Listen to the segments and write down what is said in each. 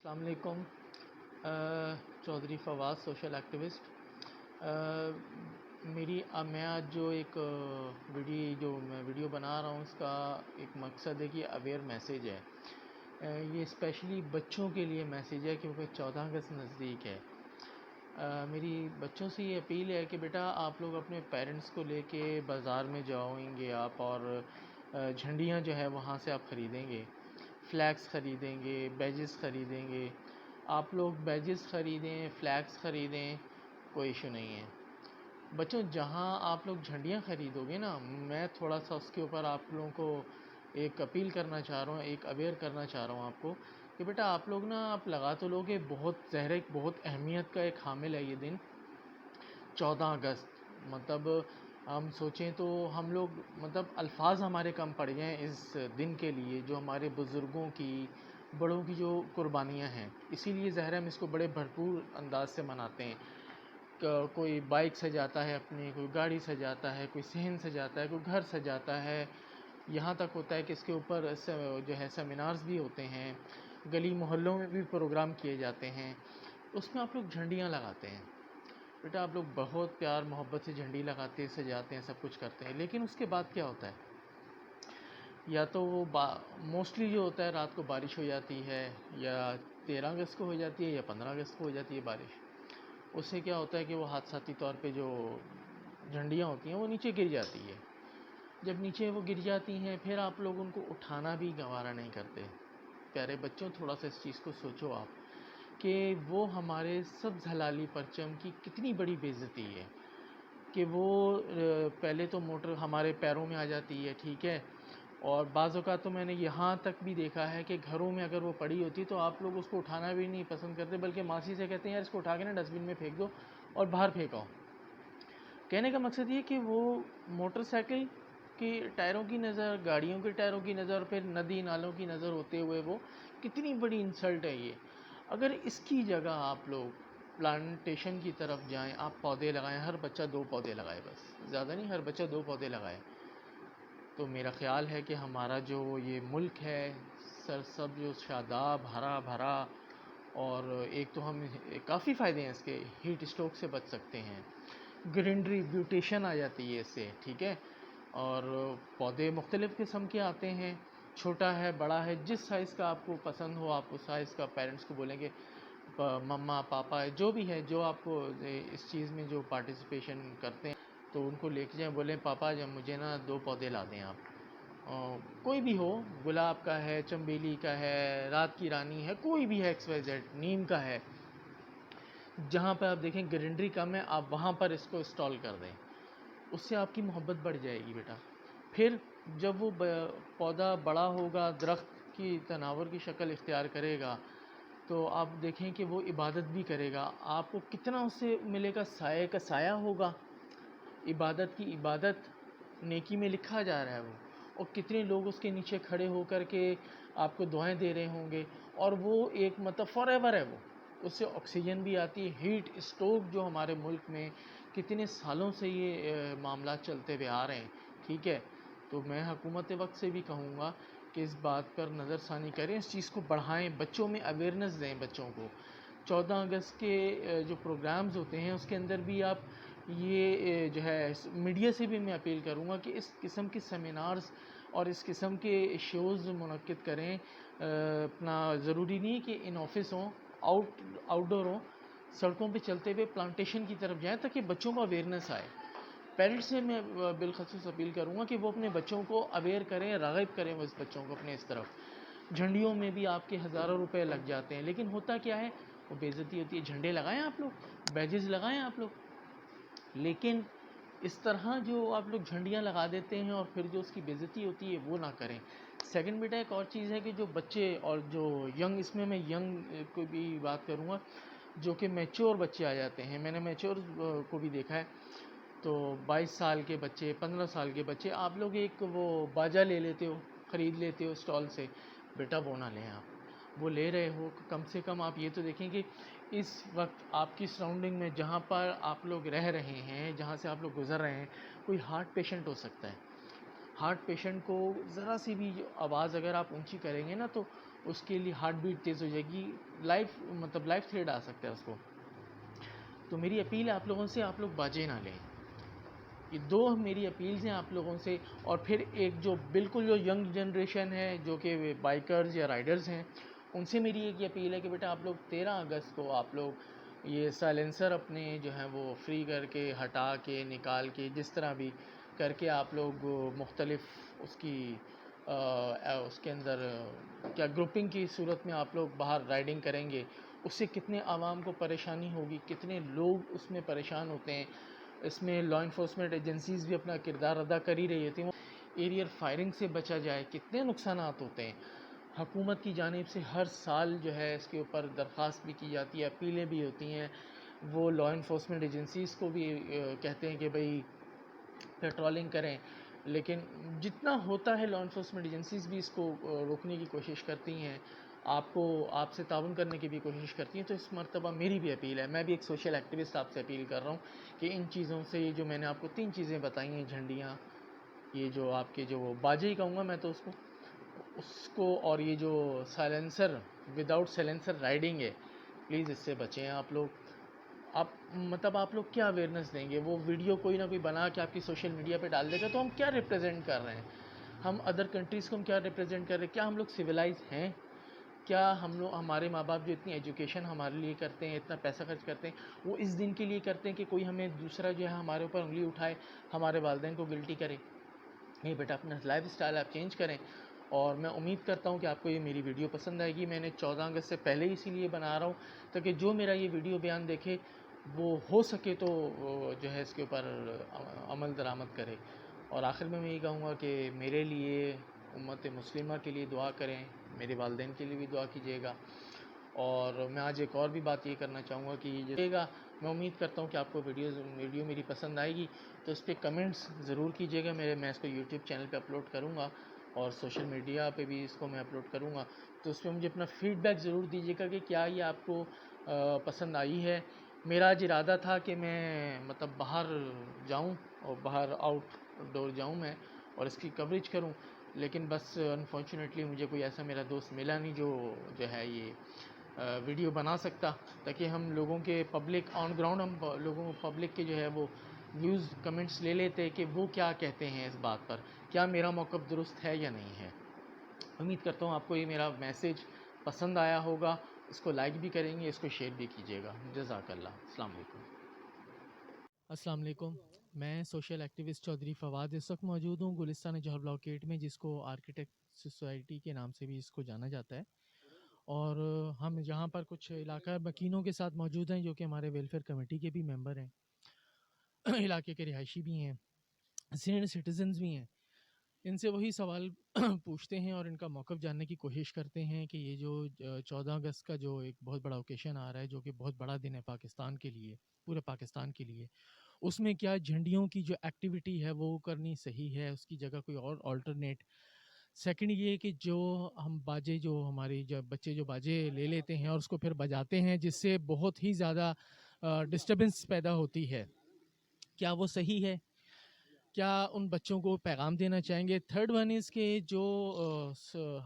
السلام علیکم۔ Chaudhry Fawaz social activist. میں آج جو ایک ویڈیو بنا رہا ہوں، اس کا ایک مقصد ہے کہ اویئر میسیج ہے۔ یہ اسپیشلی بچوں کے لیے میسیج ہے کیونکہ 14 اگست نزدیک ہے۔ میری بچوں سے یہ اپیل ہے کہ بیٹا آپ لوگ اپنے پیرنٹس کو لے کے بازار میں جاؤیں گے آپ، اور جھنڈیاں جو ہے وہاں سے آپ خریدیں گے، فلیگس خریدیں گے، بیجز خریدیں گے۔ آپ لوگ بیجز خریدیں، فلیگس خریدیں، کوئی ایشو نہیں ہے۔ بچوں جہاں آپ لوگ جھنڈیاں خریدو گے نا، میں تھوڑا سا اس کے اوپر آپ لوگوں کو ایک اپیل کرنا چاہ رہا ہوں، ایک اویئر کرنا چاہ رہا ہوں آپ کو کہ بیٹا آپ لوگ نا، آپ لگا تو لوگے، بہت بہت اہمیت کا ایک حامل ہے یہ دن 14 اگست۔ مطلب ہم سوچیں تو ہم لوگ الفاظ ہمارے کم پڑ گئے ہیں اس دن کے لیے، جو ہمارے بزرگوں کی، بڑوں کی جو قربانیاں ہیں۔ اسی لیے ظاہر ہم اس کو بڑے بھرپور انداز سے مناتے ہیں۔ کوئی بائک سجاتا ہے اپنی، کوئی گاڑی سجاتا ہے، کوئی صحن سجاتا ہے، کوئی گھر سجاتا ہے، یہاں تک ہوتا ہے کہ اس کے اوپر جو ہے سیمینارز بھی ہوتے ہیں، گلی محلوں میں بھی پروگرام کیے جاتے ہیں، اس میں آپ لوگ جھنڈیاں لگاتے ہیں۔ بیٹا آپ لوگ بہت پیار محبت سے جھنڈی لگاتے ہیں، سجاتے ہیں، سب کچھ کرتے ہیں، لیکن اس کے بعد کیا ہوتا ہے؟ یا تو وہ موسٹلی جو ہوتا ہے رات کو بارش ہو جاتی ہے، یا 13 اگست کو ہو جاتی ہے، یا 15 اگست کو ہو جاتی ہے بارش۔ اس سے کیا ہوتا ہے کہ وہ حادثاتی طور پہ جو جھنڈیاں ہوتی ہیں وہ نیچے گر جاتی ہے۔ جب نیچے وہ گر جاتی ہیں، پھر آپ لوگ ان کو اٹھانا بھی گوارا نہیں کرتے۔ پیارے بچوں تھوڑا سا اس چیز کو سوچو آپ کہ وہ ہمارے سبز ہلالی پرچم کی کتنی بڑی بے عزتی ہے کہ وہ پہلے تو موٹر ہمارے پیروں میں آ جاتی ہے، ٹھیک ہے، اور بعض اوقات تو میں نے یہاں تک بھی دیکھا ہے کہ گھروں میں اگر وہ پڑی ہوتی تو آپ لوگ اس کو اٹھانا بھی نہیں پسند کرتے، بلکہ ماسی سے کہتے ہیں یار اس کو اٹھا کے نا ڈسٹ بن میں پھینک دو اور باہر پھینکاؤ۔ کہنے کا مقصد یہ کہ وہ موٹر سائیکل کی ٹائروں کی نظر، گاڑیوں کے ٹائروں کی نظر، پھر ندی نالوں کی نظر ہوتے ہوئے وہ کتنی بڑی انسلٹ ہے یہ۔ اگر اس کی جگہ آپ لوگ پلانٹیشن کی طرف جائیں، آپ پودے لگائیں، ہر بچہ 2 پودے لگائے، بس زیادہ نہیں، ہر بچہ 2 پودے لگائے، تو میرا خیال ہے کہ ہمارا جو یہ ملک ہے سرسبز و شاداب، ہرا بھرا، اور ایک تو ہم کافی فائدے ہیں اس کے، ہیٹ اسٹروک سے بچ سکتے ہیں، گرینری بیوٹیشن آ جاتی ہے اس سے، ٹھیک ہے، اور پودے مختلف قسم کے آتے ہیں، چھوٹا ہے، بڑا ہے، جس سائز کا آپ کو پسند ہو آپ اس سائز کا پیرنٹس کو بولیں گے، مما پاپا جو بھی ہے، جو آپ کو اس چیز میں جو پارٹیسپیشن کرتے ہیں تو ان کو لے کے جائیں، بولیں پاپا جب مجھے نا 2 پودے لا دیں آپ، کوئی بھی ہو، گلاب کا ہے، چنبیلی کا ہے، رات کی رانی ہے، کوئی بھی ہے، ایکس وائی زیڈ، نیم کا ہے، جہاں پہ آپ دیکھیں گرینری کم ہے آپ وہاں پر اس کو انسٹال کر دیں، اس سے آپ کی محبت بڑھ جائے گی بیٹا۔ پھر جب وہ پودا بڑا ہوگا، درخت کی تناور کی شکل اختیار کرے گا، تو آپ دیکھیں کہ وہ عبادت بھی کرے گا، آپ کو کتنا اس سے ملے گا، سایہ کا سایہ ہوگا، عبادت کی عبادت نیکی میں لکھا جا رہا ہے وہ، اور کتنے لوگ اس کے نیچے کھڑے ہو کر کے آپ کو دعائیں دے رہے ہوں گے، اور وہ ایک فار ایور ہے، وہ اس سے آکسیجن بھی آتی ہے۔ ہیٹ اسٹروک جو ہمارے ملک میں کتنے سالوں سے یہ معاملات چلتے ہوئے آ رہے ہیں، ٹھیک ہے، تو میں حکومت وقت سے بھی کہوں گا کہ اس بات پر نظر ثانی کریں، اس چیز کو بڑھائیں، بچوں میں اویئرنیس دیں بچوں کو۔ 14 اگست کے جو پروگرامز ہوتے ہیں اس کے اندر بھی آپ یہ جو ہے میڈیا سے بھی میں اپیل کروں گا کہ اس قسم کے سیمینارز اور اس قسم کے شوز منعقد کریں۔ اپنا ضروری نہیں کہ ان آفس ہوں، آؤٹ ڈور ہوں، سڑکوں پہ چلتے ہوئے پلانٹیشن کی طرف جائیں تاکہ بچوں کو اویئرنیس آئے۔ پیرنٹس سے میں بالخصوص اپیل کروں گا کہ وہ اپنے بچوں کو اویئر کریں، راغب کریں اس بچوں کو اپنے اس طرف۔ جھنڈیوں میں بھی آپ کے ہزاروں روپے لگ جاتے ہیں، لیکن ہوتا کیا ہے، وہ بے عزتی ہوتی ہے۔ جھنڈے لگائیں آپ لوگ، بیجز لگائیں آپ لوگ، لیکن اس طرح جو آپ لوگ جھنڈیاں لگا دیتے ہیں اور پھر جو اس کی بے عزتی ہوتی ہے وہ نہ کریں۔ سیکنڈ بیٹا ایک اور چیز ہے کہ جو بچے اور جو ینگ، اس میں ینگ کو بھی بات کروں گا، جو کہ میچور بچے آ جاتے ہیں، میں نے میچور کو بھی دیکھا ہے، تو 22 سال کے بچے، 15 سال کے بچے، آپ لوگ ایک وہ باجا لے لیتے ہو، خرید لیتے ہو اسٹال سے، بیٹا وہ نہ لیں آپ، وہ لے رہے ہو کم سے کم آپ یہ تو دیکھیں کہ اس وقت آپ کی سراؤنڈنگ میں جہاں پر آپ لوگ رہ رہے ہیں، جہاں سے آپ لوگ گزر رہے ہیں، کوئی ہارٹ پیشنٹ ہو سکتا ہے۔ ہارٹ پیشنٹ کو ذرا سی بھی آواز اگر آپ اونچی کریں گے نا تو اس کے لیے ہارٹ بیٹ تیز ہو جائے گی، لائف تھریٹ آ سکتا ہے اس کو. تو میری اپیل ہے آپ لوگوں سے، آپ لوگ باجے نہ لیں. یہ دو میری اپیلز ہیں آپ لوگوں سے. اور پھر ایک جو بالکل جو ینگ جنریشن ہے جو کہ بائکرز یا رائڈرز ہیں، ان سے میری ایک یہ اپیل ہے کہ بیٹا آپ لوگ 13 اگست کو آپ لوگ یہ سائلنسر اپنے جو ہیں وہ فری کر کے، ہٹا کے، نکال کے، جس طرح بھی کر کے آپ لوگ مختلف اس کی اس کے اندر کیا گروپنگ کی صورت میں آپ لوگ باہر رائڈنگ کریں گے. اس سے کتنے عوام کو پریشانی ہوگی، کتنے لوگ اس میں پریشان ہوتے ہیں. اس میں لا انفورسمنٹ ایجنسیز بھی اپنا کردار ادا کر ہی رہی ہوتی ہیں. ایریئر فائرنگ سے بچا جائے، کتنے نقصانات ہوتے ہیں. حکومت کی جانب سے ہر سال جو ہے اس کے اوپر درخواست بھی کی جاتی ہے، اپیلیں بھی ہوتی ہیں. وہ لا انفورسمنٹ ایجنسیز کو بھی کہتے ہیں کہ بھئی پیٹرولنگ کریں، لیکن جتنا ہوتا ہے لا انفورسمنٹ ایجنسیز بھی اس کو روکنے کی کوشش کرتی ہیں، آپ سے تعاون کرنے کی بھی کوشش کرتی ہیں. تو اس مرتبہ میری بھی اپیل ہے، میں بھی ایک سوشل ایکٹیوسٹ آپ سے اپیل کر رہا ہوں کہ ان چیزوں سے، یہ جو میں نے آپ کو 3 چیزیں بتائی ہیں، جھنڈیاں، یہ جو آپ کے جو باجے ہی کہوں گا میں تو اس کو اور یہ جو سائلنسر، وداؤٹ سائلنسر رائڈنگ ہے، پلیز اس سے بچیں آپ لوگ. آپ لوگ کیا اویئرنیس دیں گے؟ وہ ویڈیو کوئی نہ کوئی بنا کے آپ کی سوشل میڈیا پہ ڈال دے گا تو ہم کیا ریپرزینٹ کر رہے ہیں؟ ہم ادر کنٹریز کو ہم کیا ریپرزینٹ کر رہے ہیں؟ کیا ہم لوگ سویلائز ہیں؟ کیا ہمارے ماں باپ جو اتنی ایجوکیشن ہمارے لیے کرتے ہیں، اتنا پیسہ خرچ کرتے ہیں، وہ اس دن کے لیے کرتے ہیں کہ کوئی ہمیں دوسرا جو ہے ہمارے اوپر انگلی اٹھائے، ہمارے والدین کو گلٹی کرے؟ نہیں بیٹا، اپنا لائف اسٹائل آپ چینج کریں. اور میں امید کرتا ہوں کہ آپ کو یہ میری ویڈیو پسند آئے گی. میں نے 14 اگست سے پہلے ہی اسی لیے بنا رہا ہوں تاکہ جو میرا یہ ویڈیو بیان دیکھے وہ ہو سکے تو جو ہے اس کے اوپر عمل درآمد کرے. اور آخر میں یہی کہوں گا کہ میرے لیے، امت مسلمہ کے لیے دعا کریں، میرے والدین کے لیے بھی دعا کیجیے گا. اور میں آج ایک اور بھی بات یہ کرنا چاہوں گا کہ یہ گا، میں امید کرتا ہوں کہ آپ کو ویڈیو میری پسند آئے گی، تو اس پہ کمنٹس ضرور کیجیے گا. میں اس کو یوٹیوب چینل پہ اپلوڈ کروں گا اور سوشل میڈیا پہ بھی اس کو میں اپلوڈ کروں گا. تو اس پہ مجھے اپنا فیڈ بیک ضرور دیجیے گا کہ کیا یہ آپ کو پسند آئی ہے. میرا آج ارادہ تھا کہ میں باہر جاؤں اور باہر آؤٹ ڈور جاؤں میں اور اس کی کوریج کروں، لیکن بس انفارچونیٹلی مجھے کوئی ایسا میرا دوست ملا نہیں جو ہے یہ ویڈیو بنا سکتا، تاکہ ہم لوگوں کے پبلک آن گراؤنڈ، ہم لوگوں پبلک کے جو ہے وہ ویوز، کمنٹس لے لیتے کہ وہ کیا کہتے ہیں اس بات پر، کیا میرا موقف درست ہے یا نہیں ہے. امید کرتا ہوں آپ کو یہ میرا میسیج پسند آیا ہوگا. اس کو لائک بھی کریں گے، اس کو شیئر بھی کیجیے گا. جزاک اللہ. السلام علیکم. السلام علیکم. میں سوشل ایکٹیوسٹ چودھری فواد اس وقت موجود ہوں گلستان جوہر بلاک 8 میں، جس کو آرکیٹیکٹ سوسائٹی کے نام سے بھی اس کو جانا جاتا ہے. اور ہم یہاں پر کچھ علاقہ مکینوں کے ساتھ موجود ہیں جو کہ ہمارے ویلفیئر کمیٹی کے بھی ممبر ہیں، علاقے کے رہائشی بھی ہیں، سینئر سٹیزنز بھی ہیں. ان سے وہی سوال پوچھتے ہیں اور ان کا موقف جاننے کی کوشش کرتے ہیں کہ یہ جو 14 اگست کا جو ایک بہت بڑا اوکیشن آ رہا ہے، جو کہ بہت بڑا دن ہے پاکستان کے لیے، پورے پاکستان کے لیے، اس میں کیا جھنڈیوں کی جو ایکٹیویٹی ہے وہ کرنی صحیح ہے، اس کی جگہ کوئی اور آلٹرنیٹ. سیکنڈ یہ کہ جو ہم باجے، جو ہماری بچے جو باجے لے لیتے ہیں اور اس کو پھر بجاتے ہیں، جس سے بہت ہی زیادہ ڈسٹربنس پیدا ہوتی ہے، کیا وہ صحیح ہے؟ کیا ان بچوں کو پیغام دینا چاہیں گے؟ تھرڈ ون از کہ جو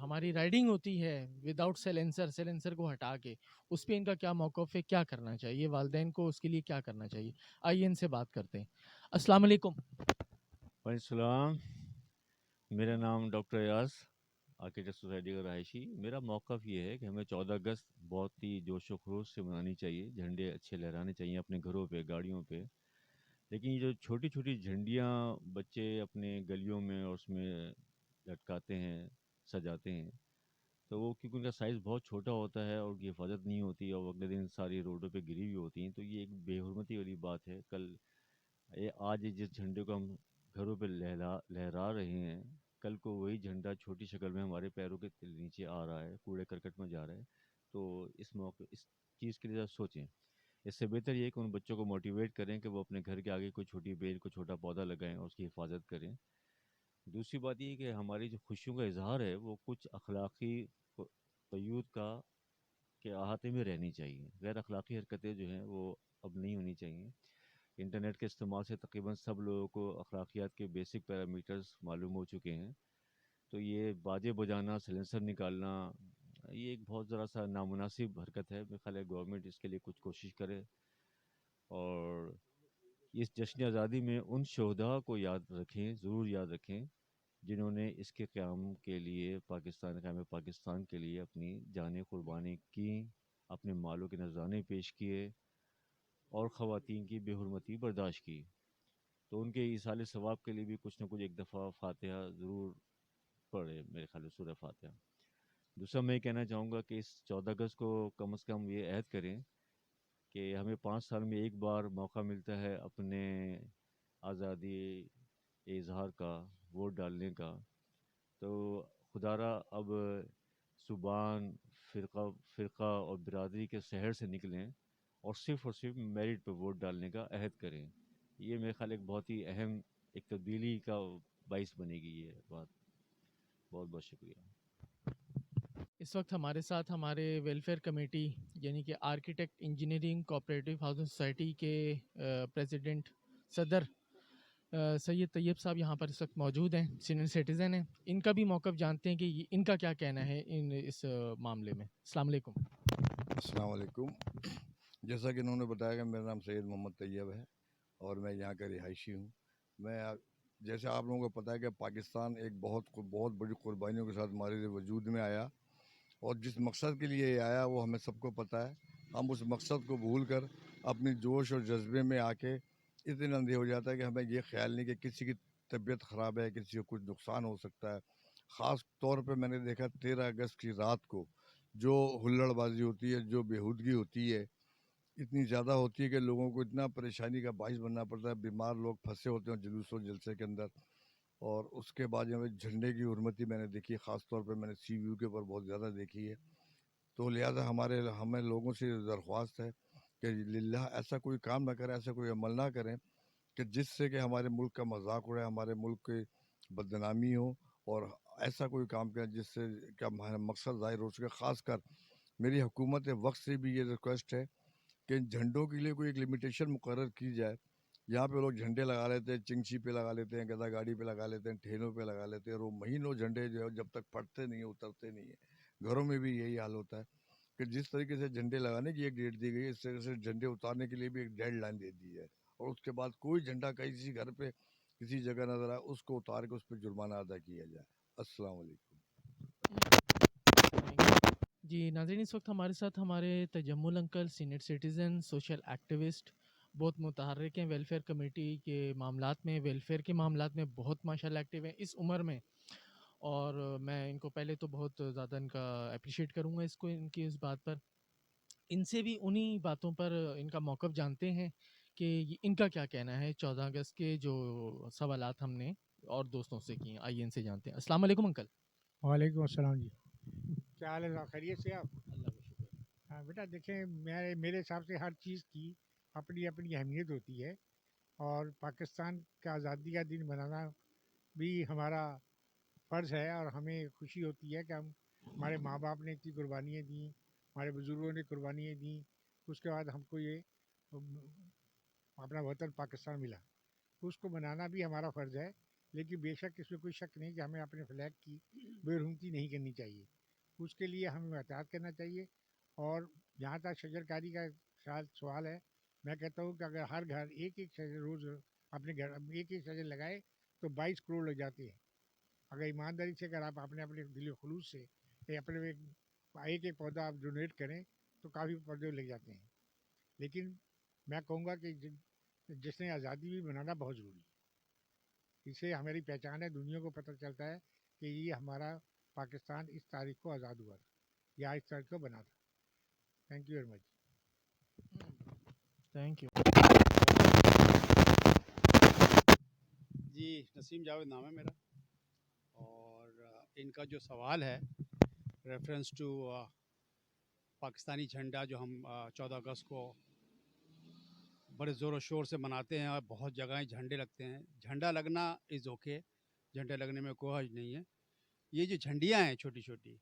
ہماری رائڈنگ ہوتی ہے وداؤٹ سیلنسر کو ہٹا کے، اس پہ ان کا کیا موقف ہے، کیا کرنا چاہیے، والدین کو اس کے لیے کیا کرنا چاہیے. آئیے ان سے بات کرتے ہیں. السلام علیکم. وعلیکم السلام. میرا نام ڈاکٹر ایاز، آرکیٹیکٹ سوسائٹی کا رہائشی. میرا موقف یہ ہے کہ ہمیں 14 اگست بہت ہی جوش و خروش سے منانی چاہیے، جھنڈے اچھے لہرانے چاہیے اپنے گھروں پہ، گاڑیوں پہ. لیکن یہ جو چھوٹی چھوٹی جھنڈیاں بچے اپنے گلیوں میں اور اس میں لٹکاتے ہیں، سجاتے ہیں، تو وہ کیونکہ ان کا سائز بہت چھوٹا ہوتا ہے اور ان کی حفاظت نہیں ہوتی اور اگلے دن ساری روڈوں پہ گری ہوئی ہوتی ہیں، تو یہ ایک بے حرمتی والی بات ہے. آج جس جھنڈے کو ہم گھروں پہ لہرا رہے ہیں، کل کو وہی جھنڈا چھوٹی شکل میں ہمارے پیروں کے نیچے آ رہا ہے، کوڑے کرکٹ میں جا رہا ہے. تو اس چیز کے لیے ذرا سوچیں. اس سے بہتر یہ ہے کہ ان بچوں کو موٹیویٹ کریں کہ وہ اپنے گھر کے آگے کوئی چھوٹی بیل، کوئی چھوٹا پودا لگائیں اور اس کی حفاظت کریں. دوسری بات یہ ہے کہ ہماری جو خوشیوں کا اظہار ہے وہ کچھ اخلاقی قیود کے احاطے میں رہنی چاہیے. غیر اخلاقی حرکتیں جو ہیں وہ اب نہیں ہونی چاہیے. انٹرنیٹ کے استعمال سے تقریباً سب لوگوں کو اخلاقیات کے بیسک پیرامیٹرز معلوم ہو چکے ہیں. تو یہ باجے بجانا، سلنسر نکالنا، یہ ایک بہت ذرا سا نامناسب حرکت ہے. میرے خیال ہے گورنمنٹ اس کے لیے کچھ کوشش کرے اور اس جشن آزادی میں ان شہداء کو یاد رکھیں، ضرور یاد رکھیں، جنہوں نے اس کے قیام کے لیے قیام پاکستان کے لیے اپنی جانیں قربانی کی، اپنے مالوں کے نذرانے پیش کیے اور خواتین کی بے حرمتی برداشت کی. تو ان کے ایصال ثواب کے لیے بھی کچھ نہ کچھ ایک دفعہ فاتحہ ضرور پڑھے، میرے خیال ہے سورہ فاتحہ. دوسرا میں یہ کہنا چاہوں گا کہ اس 14 اگست کو کم از کم یہ عہد کریں کہ ہمیں 5 سال میں ایک بار موقع ملتا ہے اپنے آزادی اظہار کا، ووٹ ڈالنے کا. تو خدا را اب زبان، فرقہ اور برادری کے شہر سے نکلیں اور صرف میرٹ پہ ووٹ ڈالنے کا عہد کریں. یہ میرے خیال ایک بہت ہی اہم ایک تبدیلی کا باعث بنے گی یہ بات. بہت بہت شکریہ. اس وقت ہمارے ساتھ ہمارے ویلفیئر کمیٹی یعنی کہ architect engineering cooperative housing society کے پریزیڈنٹ صدر سید طیب صاحب یہاں پر اس وقت موجود ہیں، سینئر سٹیزن ہیں. ان کا بھی موقف جانتے ہیں کہ ان کا کیا کہنا ہے اس معاملے میں. السلام علیکم. السلام علیکم. جیسا کہ انہوں نے بتایا کہ میرا نام سید محمد طیب ہے اور میں یہاں کا رہائشی ہوں. میں جیسے آپ لوگوں کو پتہ ہے کہ پاکستان ایک بہت بڑی قربانیوں کے ساتھ ہمارے وجود میں آیا اور جس مقصد کے لیے یہ آیا وہ ہمیں سب کو پتہ ہے. ہم اس مقصد کو بھول کر اپنی جوش اور جذبے میں آ کے اتنے اندھے ہو جاتا ہے کہ ہمیں یہ خیال نہیں کہ کسی کی طبیعت خراب ہے، کسی کو کچھ نقصان ہو سکتا ہے. خاص طور پہ میں نے دیکھا 13 اگست کی رات کو جو ہلڑ بازی ہوتی ہے، جو بےہودگی ہوتی ہے، اتنی زیادہ ہوتی ہے کہ لوگوں کو اتنا پریشانی کا باعث بننا پڑتا ہے. بیمار لوگ پھنسے ہوتے ہیں جلوس و جلسے کے اندر. اور اس کے بعد جو جھنڈے کی حرمتی میں نے دیکھی، خاص طور پہ میں نے سی ویو کے اوپر بہت زیادہ دیکھی ہے. تو لہٰذا ہمیں لوگوں سے درخواست ہے کہ للہ ایسا کوئی کام نہ کریں، ایسا کوئی عمل نہ کریں کہ جس سے کہ ہمارے ملک کا مذاق اڑے، ہمارے ملک کی بدنامی ہو، اور ایسا کوئی کام کریں جس سے کہ ہمارا مقصد ظاہر ہو سکے. خاص کر میری حکومت وقت سے بھی یہ ریکویسٹ ہے کہ ان جھنڈوں کے لیے کوئی ایک لمیٹیشن مقرر کی جائے. یہاں پہ لوگ جھنڈے لگا لیتے ہیں، چنگچی پہ لگا لیتے ہیں، گدا گاڑی پہ لگا لیتے ہیں، ٹھیلوں پہ لگا لیتے ہیں، اور وہ مہینوں جھنڈے جو ہے جب تک پھٹتے نہیں ہیں، اترتے نہیں ہیں. گھروں میں بھی یہی حال ہوتا ہے کہ جس طریقے سے جھنڈے لگانے کی ایک ڈیٹ دی گئی ہے، اس طرح سے جھنڈے اتارنے کے لیے بھی ایک ڈیڈ لائن دے دی ہے. اور اس کے بعد کوئی جھنڈا کسی گھر پہ کسی جگہ نظر آئے اس کو اتار کے اس پہ جرمانہ ادا کیا جائے. السلام علیکم. جی ناظرین، اس وقت ہمارے ساتھ ہمارے Tajammul uncle, senior citizen, social activist, بہت متحرک ہیں ویلفیئر کمیٹی کے معاملات میں، ویلفیئر کے معاملات میں بہت ماشاءاللہ ایکٹیو ہیں اس عمر میں. اور میں ان کو پہلے تو بہت زیادہ ان کا اپریشیٹ کروں گا ان کی اس بات پر. ان سے بھی انہی باتوں پر ان کا موقف جانتے ہیں کہ ان کا کیا کہنا ہے 14 اگست کے جو سوالات ہم نے اور دوستوں سے کیے. آئیے ان سے جانتے ہیں. السلام علیکم انکل. وعلیکم السلام جی. کیا حال ہے؟ خیریت سے آپ؟ اللہ کا شکر. ہاں بیٹا، دیکھیں میرے حساب سے ہر چیز کی اپنی اپنی اہمیت ہوتی ہے، اور پاکستان کا آزادی کا دن منانا بھی ہمارا فرض ہے، اور ہمیں خوشی ہوتی ہے کہ ہمارے ماں باپ نے اتنی قربانیاں دیں، ہمارے بزرگوں نے قربانیاں دیں، اس کے بعد ہم کو یہ اپنا وطن پاکستان ملا. اس کو منانا بھی ہمارا فرض ہے، لیکن بے شک اس میں کوئی شک نہیں کہ ہمیں اپنے فلیگ کی بے رحمتی نہیں کرنی چاہیے. اس کے لیے ہمیں احتیاط کرنا چاہیے. اور جہاں تک شجر کاری کا سوال ہے، میں کہتا ہوں کہ اگر ہر گھر ایک شجر روز اپنے گھر ایک شجر لگائے تو 22 کروڑ لگ جاتے ہیں. اگر ایمانداری سے اگر آپ اپنے دل و خلوص سے اپنے ایک پودا آپ ڈونیٹ کریں تو کافی پودے لگ جاتے ہیں. لیکن میں کہوں گا کہ جشن آزادی بھی منانا بہت ضروری ہے. اس سے ہماری پہچان ہے، دنیا کو پتہ چلتا ہے کہ یہ ہمارا پاکستان اس تاریخ کو آزاد ہوا تھا یا اس تاریخ کو بنا تھا. Thank you very much. Thank you. جی نسیم جاوید نام ہے میرا. اور ان کا جو سوال ہے ریفرنس ٹو پاکستانی جھنڈا جو ہم 14 اگست کو بڑے زور و شور سے مناتے ہیں اور بہت جگہیں جھنڈے لگتے ہیں. جھنڈا لگنا از اوکے، جھنڈے لگنے میں کوئی حرج نہیں ہے. یہ جو جھنڈیاں ہیں چھوٹی چھوٹی،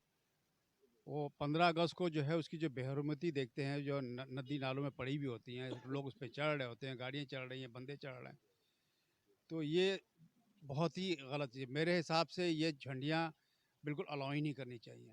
وہ 15 اگست کو جو ہے اس کی جو بے حرمتی دیکھتے ہیں، جو ندی نالوں میں پڑی ہوئی ہوتی ہیں، لوگ اس پہ چڑھ رہے ہوتے ہیں، گاڑیاں چل رہی ہیں، بندے چڑھ رہے ہیں، تو یہ بہت ہی غلط ہے. میرے حساب سے یہ جھنڈیاں بالکل الاؤ ہی نہیں کرنی چاہیے.